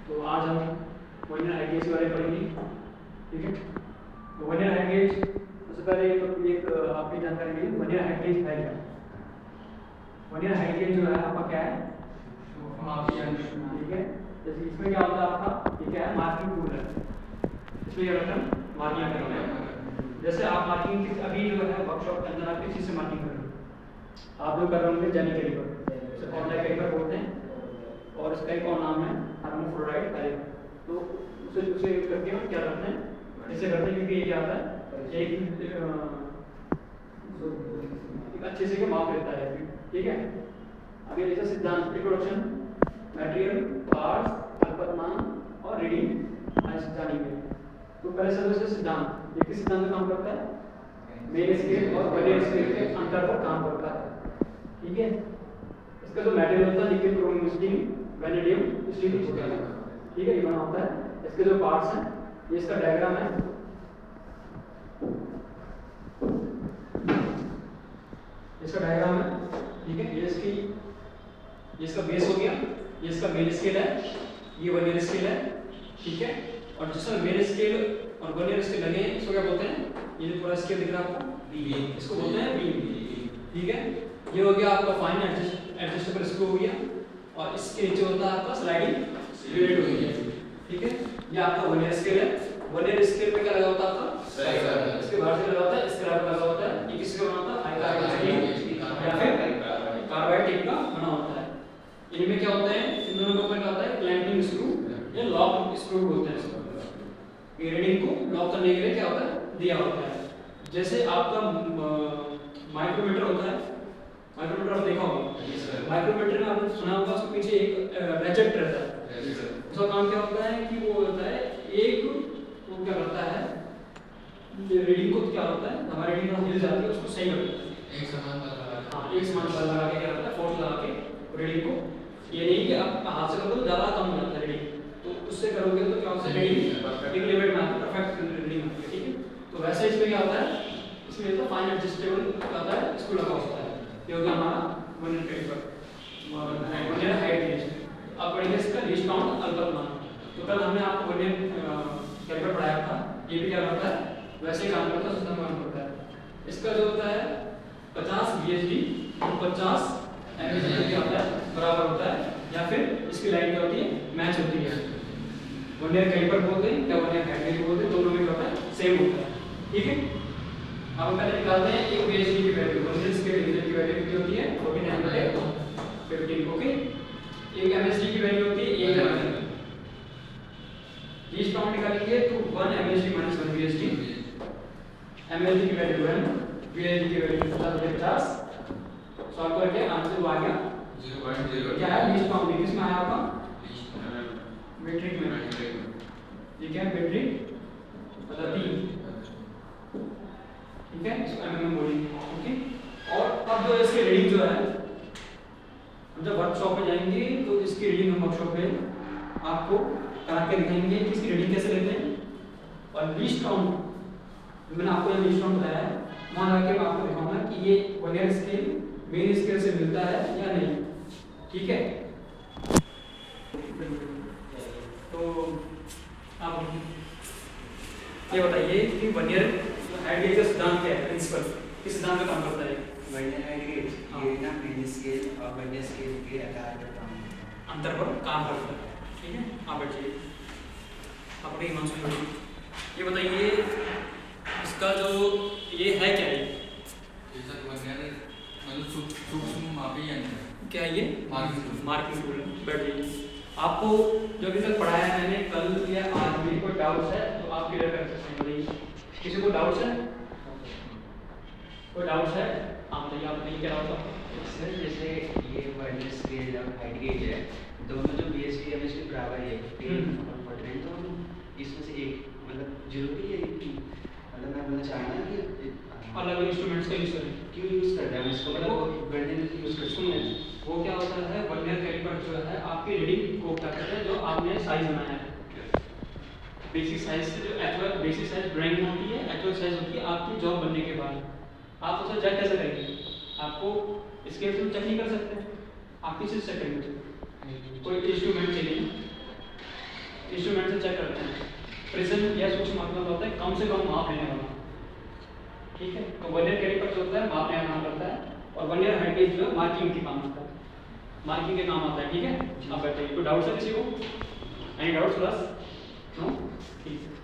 तो आज हम वर्नियर हाइट गेज के बारे में पढ़ेंगे, ठीक है। तो वर्नियर हाइट गेज सबसे पहले एक आपकी जानकारी ली, वर्नियर हाइट गेज है क्या। वर्नियर हाइट गेज जो है आपका क्या है, ठीक है। जैसे इसमें क्या होता है आपका, ये क्या है, मार्किंग टूल है। इसमें क्या करते हैं, मार्किंग करते हैं। जैसे आप मार्किंग अभी जो है वर्कशॉप के अंदर आप किस चीज़ से मार्किंग कर रहे हो, आप जो कर रहे होंगे जेनी कैलिपर, इसे ऑनलाइन कैलिपर बोलते हैं, और इसका एक और नाम है थर्मोफ्लोराइड कैलिपर। तो उसे यूज करके हम क्या करते हैं, इसे करते हैं क्योंकि ये क्या होता है, एक अच्छे से माप लेता है, ठीक है। अभी जैसे सिद्धांत, इंट्रोडक्शन, मटेरियल, पार्ट्स, अल्पतमांक और रीडिंग ऐसे जानेंगे। तो पहले सबसे सिद्धांत, ये किस सिद्धांत में काम करता है, मेन स्केल और वर्नियर स्केल के अंतर पर काम करता है, ठीक है। इसका जो मटेरियल होता है liquid chromium steel, vanadium steel होता है, ठीक है, ये बना होता है। इसके जो पार्ट्स हैं, ये इसका डायग्राम है, इसका डायग्राम है, ठीक है। ये इसका बेस हो गया, ये इसका मेन स्केल है, ये वर्नियर स्केल है, ठीक है। और जिसमें मेन स्केल और वर्नियर स्केल लगे हैं, इसको क्या बोलते हैं, ये जो पूरा स्केल दिख रहा है आपको, बीम, इसको बोलते हैं बीम, ठीक है। ये हो गया आपका फाइन एडजस्टेबल स्क्रू हो गया, और इसके नीचे होता है आपका स्लाइडिंग प्लेट हो गया, ठीक है। ये आपका वर्नियर स्केल है। वर्नियर स्केल पे क्या लगा होता है आपका, इसके बाहर से लगा होता है, इसके अलावा लगा होता है, ये किसका बना होता है, या फिर कार्बाइड टिप का बना होता है। इनमें क्या होता है, इन दोनों के ऊपर क्या होता है, क्लैंपिंग स्क्रू या लॉक स्क्रू बोलते हैं इसको। ये रीडिंग को लॉक करने के लिए क्या होता है, दिया होता है। जैसे आपका माइक्रोमीटर होता है, माइक्रोमीटर आप देखा होगा, माइक्रोमीटर में आपने सुना होगा, उसके पीछे एक रैचेट रहता है। उसका काम क्या होता है कि वो होता है एक, वो क्या करता है, रीडिंग को क्या होता है, हमारी रीडिंग हिल जाती है, उसको सही करता है, एक समान बल लगा के क्या करता है, फोर्स लगा के रीडिंग को, ये नहीं कि आप हाथ से करो तो ज़्यादा कम हो जाता है रीडिंग, तो उससे करोगे तो क्या होता है, रीडिंग एक लिमिट में आती है, परफेक्ट रीडिंग आती है, ठीक है। तो वैसे इसमें क्या होता है, इसमें तो फाइन एडजस्टेबल क्या होता है, इसको लगा होता है, ये हो गया हमारा vernier caliper, vernier height gauge. अब पढ़ेंगे इसका लीस्ट काउंट, अल्पतमांक। तो कल हमने आपको वर्नियर कैलिपर पढ़ाया था, ये भी क्या करता है, वैसे काम करता है, सिस्टम काम करता है। इसका जो होता है 50 VSD 50 MSD क्या होता है, बराबर होता है, या फिर इसकी लाइन क्या होती है, मैच होती है। वर्नियर कैलिपर बोलते हैं या वर्नियर हाइट गेज बोलते हैं, दोनों में क्या होता है, सेम होता है, ठीक है। अब पहले निकालते हैं एक VSD की वैल्यू, वर्नियर स्केल की वैल्यू कितनी होती है, 49/15, ओके। एक MSD की वैल्यू होती है 1 mm। लीस्ट काउंट निकालेंगे तो 1 MSD - 1 VSD, MSD की वैल्यू 1, VSD की वैल्यू 50/50, सॉल्व करके आंसर वो आ गया 0.0। क्या है, लीस्ट काउंट किस में आया आपका, मीट्रिक में, ठीक है, मीट्रिक मतलब 3, ठीक है, इसको mm बोलेंगे, ओके। और अब जो इसकी रीडिंग जो है, हम जब वर्कशॉप में जाएंगे तो इसकी रीडिंग हम वर्कशॉप में आपको करा के दिखाएंगे कि इसकी रीडिंग कैसे लेते हैं। और लीस्ट काउंट जो मैंने आपको ये लीस्ट काउंट बताया है, वहाँ जाके मैं आपको दिखाऊंगा कि ये वर्नियर स्केल मेन स्केल से मिलता है या नहीं, ठीक है। तो आप ये बताइए कि वर्नियर हाइट गेज का सिद्धांत क्या है, प्रिंसिपल किस सिद्धांत में काम करता है। वर्नियर हाइट गेज ये ना मेन स्केल और वर्नियर स्केल के आकार पर काम करता है, अंतर पर काम करता है, ठीक है। आप बैठिए, आप अपनी ईमान से ये बताइए इसका जो ये है क्या, ये सूक्ष्म मापी यंत्र क्या है, ये मार्किंग टूल है। बैठिए, आपको जो अभी तक पढ़ाया है मैंने कल या आज में, कोई डाउट्स है तो आप क्लियर कर सकते हैं, बताइए किसी को डाउट्स है, कोई डाउट्स है, आप बताइए, आप नहीं क्या डाउट है सर। जैसे ये वर्नियर स्केल और हाइट गेज है, दोनों जो VSD MSD बराबर है 10 तो इसमें से एक मतलब 0 भी है, मतलब मैं बोलना चाह रहा हूँ कि अलग अलग इंस्ट्रूमेंट्स का यूज करें, क्यों यूज़ कर रहे हैं इसको, मतलब वर्नियर यूज़ कर सकते हैं। वो क्या होता है, वर्नियर कैलिपर जो है आपकी रीडिंग को क्या करता है, जो आपने साइज बनाया है, बेसिक साइज से जो एक्चुअल बेसिक साइज ड्राइंग होती है, एक्चुअल साइज होती है आपकी जॉब बनने के बाद। आप उसे चेक कैसे करेंगे, आपको स्केल से चेक नहीं कर सकते, आप किसी से चेक करेंगे, कोई इंस्ट्रूमेंट चाहिए, इंस्ट्रूमेंट से चेक करते हैं प्रिसिजन या सूक्ष्म मात्रा होता है कम से कम माप लेने वाला, ठीक है। तो वर्नियर कैलिपर जो होता है माप लेना काम करता है, और वर्नियर हाइट गेज जो है मार्किंग के काम आता है, मार्किंग के काम आता है, ठीक है। आप बैठिए, कोई डाउट्स है किसी को? Any doubts plus? नो, ठीक है।